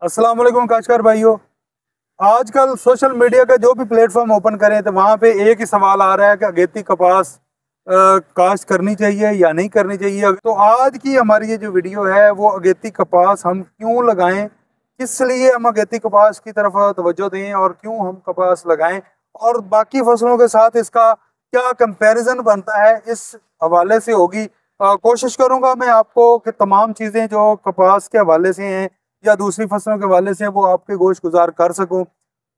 अस्सलाम वालेकुम काशकार भाइयों। आजकल सोशल मीडिया का जो भी प्लेटफॉर्म ओपन करें तो वहाँ पे एक ही सवाल आ रहा है कि अगेती कपास काश्त करनी चाहिए या नहीं करनी चाहिए। तो आज की हमारी ये जो वीडियो है वो अगेती कपास हम क्यों लगाएं, किस लिए हम अगेती कपास की तरफ तवज्जो दें और क्यों हम कपास लगाएं और बाकी फसलों के साथ इसका क्या कंपैरिजन बनता है, इस हवाले से होगी। कोशिश करूंगा मैं आपको कि तमाम चीज़ें जो कपास के हवाले से हैं या दूसरी फसलों के हवाले से वो आपके गोश गुजार कर सकूं।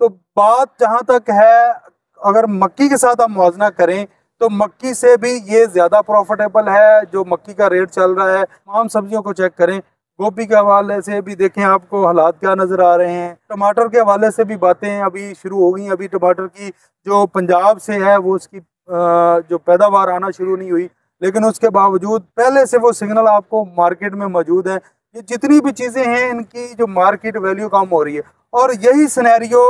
तो बात जहां तक है, अगर मक्की के साथ हम मुआवजा करें तो मक्की से भी ये ज़्यादा प्रॉफिटेबल है। जो मक्की का रेट चल रहा है, तमाम सब्जियों को चेक करें, गोभी के हवाले से भी देखें आपको हालात क्या नज़र आ रहे हैं। टमाटर के हवाले से भी बातें अभी शुरू हो गई। अभी टमाटर की जो पंजाब से है वो उसकी जो पैदावार आना शुरू नहीं हुई, लेकिन उसके बावजूद पहले से वो सिग्नल आपको मार्केट में मौजूद है। ये जितनी भी चीज़ें हैं इनकी जो मार्केट वैल्यू कम हो रही है और यही सिनेरियो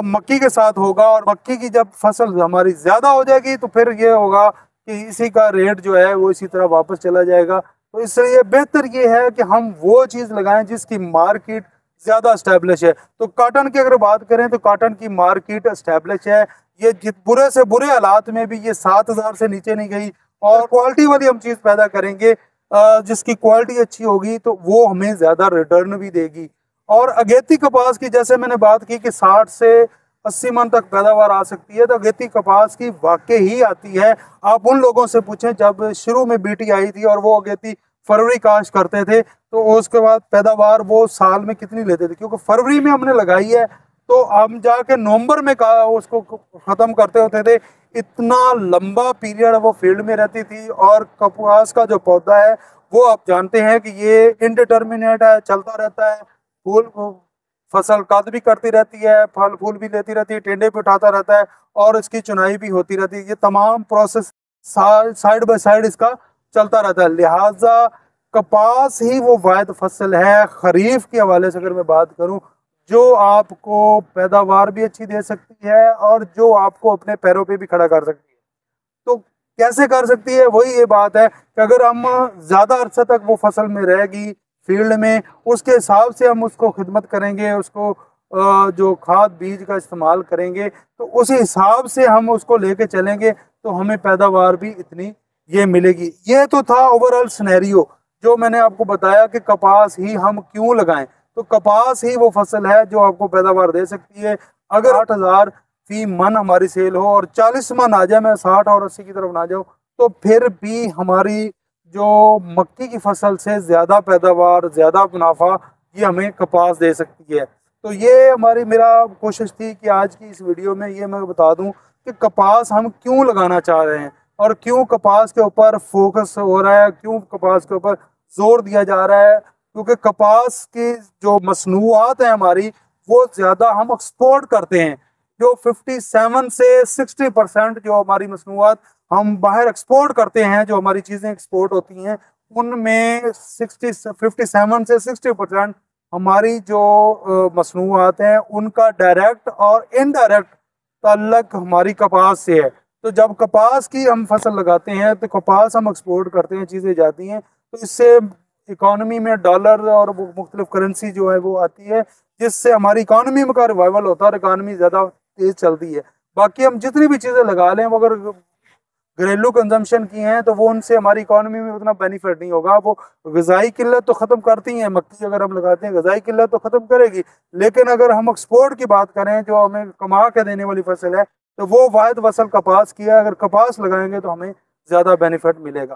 मक्की के साथ होगा। और मक्की की जब फसल हमारी ज़्यादा हो जाएगी तो फिर ये होगा कि इसी का रेट जो है वो इसी तरह वापस चला जाएगा। तो इसलिए बेहतर ये है कि हम वो चीज़ लगाएं जिसकी मार्केट ज़्यादा इस्टेब्लिश है। तो काटन की अगर बात करें तो काटन की मार्केट इस्टेब्लिश है। ये बुरे से बुरे हालात में भी ये 7,000 से नीचे नहीं गई। और क्वालिटी वाली हम चीज़ पैदा करेंगे, जिसकी क्वालिटी अच्छी होगी तो वो हमें ज़्यादा रिटर्न भी देगी। और अगेती कपास की जैसे मैंने बात की कि 60 से 80 मन तक पैदावार आ सकती है, तो अगेती कपास की वाकई ही आती है। आप उन लोगों से पूछें जब शुरू में बीटी आई थी और वो अगेती फरवरी काश्त करते थे तो उसके बाद पैदावार वो साल में कितनी लेते थे, क्योंकि फरवरी में हमने लगाई है तो हम जाके नवंबर में उसको ख़त्म करते होते थे। इतना लंबा पीरियड वो फील्ड में रहती थी। और कपास का जो पौधा है वो आप जानते हैं कि ये इनडिटर्मिनेट है, चलता रहता है। फूल फसल कद भी करती रहती है, फल फूल भी लेती रहती है, टेंडे पे उठाता रहता है और इसकी चुनाई भी होती रहती है। ये तमाम प्रोसेस साइड बाय साइड इसका चलता रहता है। लिहाजा कपास ही वो वाहिद फसल है खरीफ के हवाले से अगर मैं बात करूं, जो आपको पैदावार भी अच्छी दे सकती है और जो आपको अपने पैरों पे भी खड़ा कर सकती है। तो कैसे कर सकती है, वही ये बात है कि अगर हम ज़्यादा अरसे तक वो फसल में रहेगी फील्ड में, उसके हिसाब से हम उसको खिदमत करेंगे, उसको जो खाद बीज का इस्तेमाल करेंगे तो उसी हिसाब से हम उसको लेके चलेंगे तो हमें पैदावार भी इतनी ये मिलेगी। ये तो था ओवरऑल सिनेरियो जो मैंने आपको बताया कि कपास ही हम क्यों लगाएं। तो कपास ही वो फसल है जो आपको पैदावार दे सकती है। अगर 8,000 फी मन हमारी सेल हो और 40 मन आ जाए, मैं 60 और 80 की तरफ ना जाऊँ, तो फिर भी हमारी जो मक्की की फसल से ज़्यादा पैदावार, ज़्यादा मुनाफा ये हमें कपास दे सकती है। तो ये हमारी मेरा कोशिश थी कि आज की इस वीडियो में ये मैं बता दूं कि कपास हम क्यों लगाना चाह रहे हैं और क्यों कपास के ऊपर फोकस हो रहा है, क्यों कपास के ऊपर जोर दिया जा रहा है। क्योंकि कपास की जो मसनूआत है हमारी, वो ज़्यादा हम एक्सपोर्ट करते हैं। जो 57 से 60% जो हमारी मसनूआत हम बाहर एक्सपोर्ट करते हैं, जो हमारी चीज़ें एक्सपोर्ट होती हैं, उनमें 57 से 60% हमारी जो मसनूआत हैं उनका डायरेक्ट और इनडायरेक्ट ताल्लुक हमारी कपास से है। तो जब कपास की हम फसल लगाते हैं तो कपास हम एक्सपोर्ट करते हैं, चीज़ें जाती हैं, तो इससे इकॉनमी में डॉलर और वो मुख्तलिफ करेंसी जो है वो आती है, जिससे हमारी इकॉनमी में का रिवाइवल होता है और इकॉनमी ज़्यादा तेज़ चलती है। बाकी हम जितनी भी चीज़ें लगा लें वो अगर घरेलू कंजम्पशन की हैं तो वो उनसे हमारी इकॉनमी में उतना बेनिफिट नहीं होगा। वो ग़िज़ाई किल्लत तो ख़त्म करती हैं, मक्की अगर हम लगाते हैं ग़िज़ाई किल्लत तो ख़त्म करेगी, लेकिन अगर हम एक्सपोर्ट की बात करें जो हमें कमा के देने वाली फसल है तो वो वाहिद फसल कपास की है। अगर कपास लगाएंगे तो हमें ज़्यादा बेनिफिट मिलेगा।